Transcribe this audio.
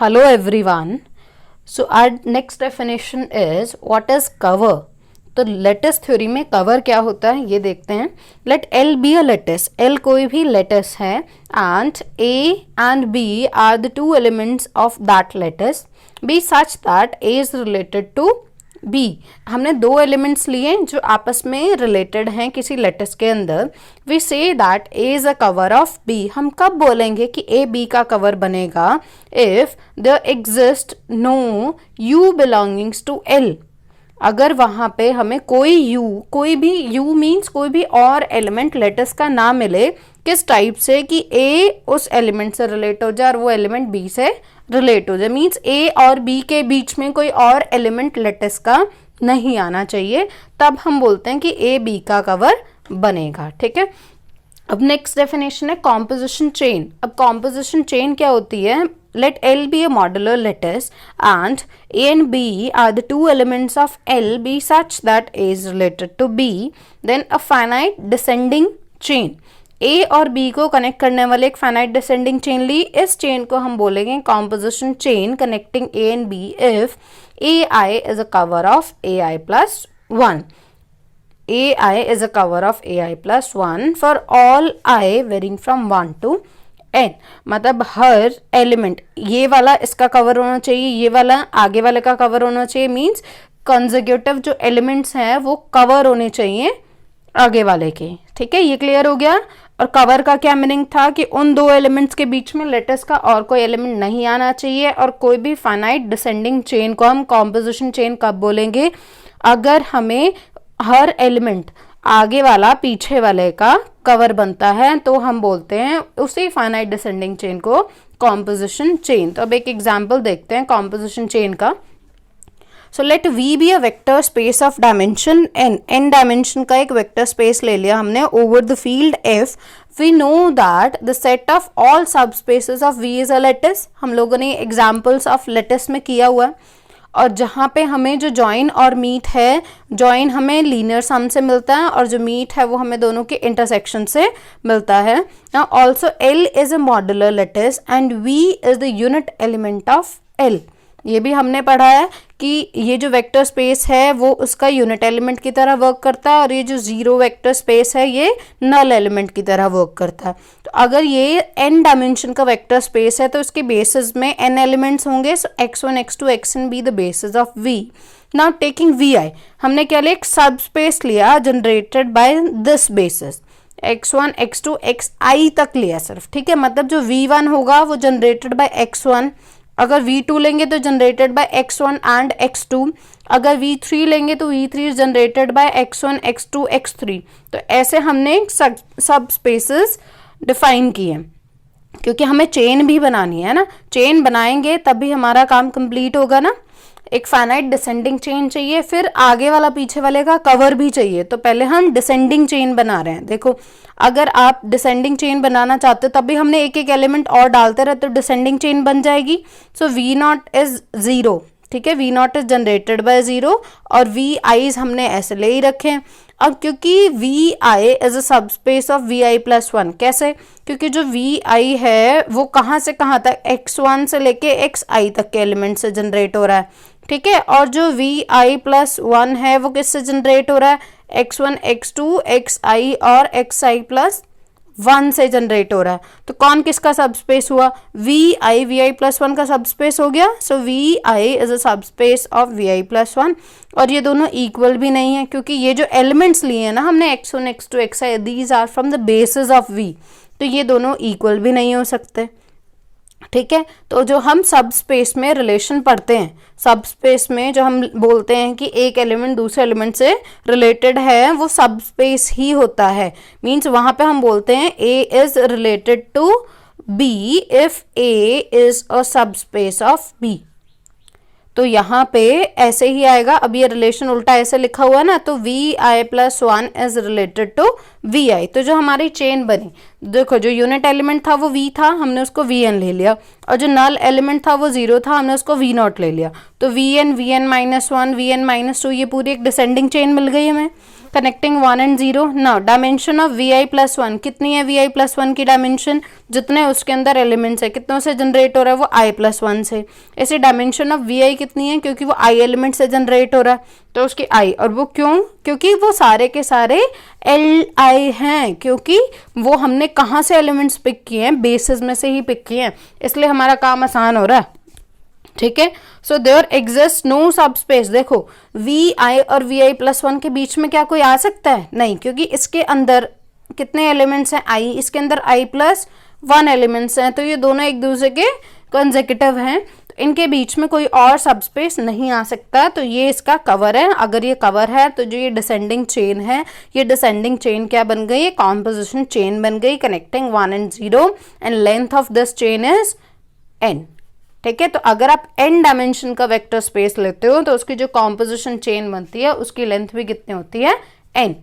Hello everyone. So our next definition is what is cover. तो lattice theory में cover क्या होता है ये देखते हैं. Let L be a lattice. L कोई भी लेटिस है and A and B are the two elements of that lattice. Be such that A is related to B. हमने दो एलिमेंट्स लिए जो आपस में रिलेटेड हैं किसी लेटिस के अंदर. We say that A is a cover of B. हम कब बोलेंगे कि ए बी का कवर बनेगा? If there exist no U belongings to L. अगर वहां पे हमें कोई भी यू मीन्स कोई भी और एलिमेंट लेटिस का ना मिले. किस टाइप से? कि ए उस एलिमेंट से रिलेट हो जाए और वो एलिमेंट बी से रिलेट हो जाए. मीन्स ए और बी के बीच में कोई और एलिमेंट लेटिस का नहीं आना चाहिए. तब हम बोलते हैं कि ए बी का कवर बनेगा. ठीक है. अब नेक्स्ट डेफिनेशन है कॉम्पोजिशन चेन. अब कॉम्पोजिशन चेन क्या होती है? Let L be a modular lattice and A and B are the two elements of L be such that A is related to B. Then a finite descending chain. A और B को connect करने वाले एक finite descending chain ली. इस chain को हम बोलेंगे composition chain connecting A and B if AI is a cover of AI plus 1. AI is a cover of AI plus 1 for all I varying from 1 to n. मतलब हर element, ये वाला इसका cover होना चाहिए, ये वाला आगे वाले का कवर होना चाहिए. मीन्स कंसेक्यूटिव जो एलिमेंट्स हैं वो कवर होने चाहिए आगे वाले के. ठीक है, ये क्लियर हो गया. और कवर का क्या मीनिंग था? कि उन दो एलिमेंट्स के बीच में लेटिस का और कोई एलिमेंट नहीं आना चाहिए. और कोई भी फाइनाइट डिसेंडिंग चेन को हम कॉम्पोजिशन चेन कब बोलेंगे? अगर हमें हर एलिमेंट आगे वाला पीछे वाले का कवर बनता है तो हम बोलते हैं उसी फाइनाइट डिसेंडिंग चेन को कॉम्पोजिशन चेन. तो अब एक एग्जांपल देखते हैं कॉम्पोजिशन चेन का. So let V be a vector space of dimension N. N dimension का एक वेक्टर स्पेस ले लिया हमने over the field F. We know that the set of all subspaces of V is a lattice. हम लोगों ने examples of lettuce में किया हुआ है. और जहाँ पे हमें जो जॉइन और मीट है, जॉइन हमें लीनियर सम से मिलता है और जो मीट है वो हमें दोनों के इंटरसेक्शन से मिलता है. Also L is a modular lattice and V is the unit element of L. ये भी हमने पढ़ा है कि ये जो वेक्टर स्पेस है वो उसका यूनिट एलिमेंट की तरह वर्क करता है और ये जो जीरो वेक्टर स्पेस है ये नल एलिमेंट की तरह वर्क करता है. तो अगर ये n डायमेंशन का वेक्टर स्पेस है तो इसके बेसिस में n एलिमेंट्स होंगे. सो x1 x2 xn be the basis of v. Now taking vi, हमने क्या लिया? एक सब स्पेस लिया generated by this basis. x1 x2 xi तक लिया सिर्फ. ठीक है, मतलब जो v1 होगा वो जनरेटेड बाय x1. अगर v2 लेंगे तो generated by x1 and x2. अगर v3 लेंगे तो v3 generated by x1 x2 x3. तो ऐसे हमने सब स्पेसेस डिफाइन किए क्योंकि हमें चेन भी बनानी है ना. चेन बनाएंगे तभी हमारा काम कंप्लीट होगा ना. एक फाइनाइट डिसेंडिंग चेन चाहिए, फिर आगे वाला पीछे वाले का कवर भी चाहिए. तो पहले हम डिसेंडिंग चेन बना रहे हैं. देखो, अगर आप डिसेंडिंग चेन बनाना चाहते हो तब भी हमने एक एक एलिमेंट और डालते रहे तो डिसेंडिंग चेन बन जाएगी. So V naught is 0. ठीक है, V naught is generated by 0 और वी आईज हमने ऐसे ले ही रखे हैं. अब क्योंकि we I is a subspace of V I plus 1. कैसे? क्योंकि जो वी आई है वो कहाँ से कहाँ तक, x1 से लेके xi तक के एलिमेंट से जनरेट हो रहा है. ठीक है, और जो वी आई प्लस 1 है वो किससे जनरेट हो रहा है? x1 x2 xi और xi प्लस 1 से जनरेट हो रहा है. तो कौन किसका सब स्पेस हुआ? वी आई प्लस 1 का सब स्पेस हो गया. So we I is a subspace of V I plus 1. और ये दोनों इक्वल भी नहीं है क्योंकि ये जो एलिमेंट्स लिए हैं ना हमने x1 x2 xi, these are from the basis of v. तो ये दोनों इक्वल भी नहीं हो सकते. ठीक है, तो जो हम सब स्पेस में रिलेशन पढ़ते हैं, सब स्पेस में जो हम बोलते हैं कि एक एलिमेंट दूसरे एलिमेंट से रिलेटेड है वो सब स्पेस ही होता है. मींस वहां पे हम बोलते हैं A is related to B if A is a subspace of B. तो यहाँ पे ऐसे ही आएगा. अब ये रिलेशन उल्टा ऐसे लिखा हुआ है ना, तो V I plus 1 is related to V I. तो जो हमारी चेन बनी, देखो जो यूनिट एलिमेंट था वो v था, हमने उसको vn ले लिया. और जो नल एलिमेंट था वो 0 था, हमने उसको v0 ले लिया. तो vn vn minus 1 vn minus 2, ये पूरी एक डिसेंडिंग चेन मिल गई हमें. Connecting 1 and 0। Now dimension of vi+1 कितनी है? vi+1 की डायमेंशन जितने उसके अंदर एलिमेंट्स है कितनों से जनरेट हो रहा है? वो i+1 से। ऐसे डायमेंशन ऑफ vi कितनी है? क्योंकि वो i एलिमेंट से जनरेट हो रहा है तो उसकी i, और वो क्यों? क्योंकि वो सारे के सारे li हैं, क्योंकि वो हमने कहाँ से एलिमेंट्स पिक किए हैं? बेसिस में से ही पिक किए हैं, इसलिए हमारा काम आसान हो रहा है। ठीक है, सो देयर एग्जिस्ट नो सब स्पेस। देखो वी आई और vi+1 के बीच में क्या कोई आ सकता है? नहीं, क्योंकि इसके अंदर कितने एलिमेंट्स हैं? i, इसके अंदर i+1 एलिमेंट्स हैं, तो ये दोनों एक दूसरे के कंसेक्यूटिव हैं, तो इनके बीच में कोई और सब स्पेस नहीं आ सकता। तो ये इसका कवर है। अगर ये कवर है तो जो ये डिसेंडिंग चेन है, ये डिसेंडिंग चेन क्या बन गई? ये कॉम्पोजिशन चेन बन गई connecting 1 and 0 and length of this chain is n। ठीक है, तो अगर आप n डायमेंशन का वेक्टर स्पेस लेते हो तो उसकी जो कॉम्पोजिशन चेन बनती है उसकी लेंथ भी कितनी होती है? n।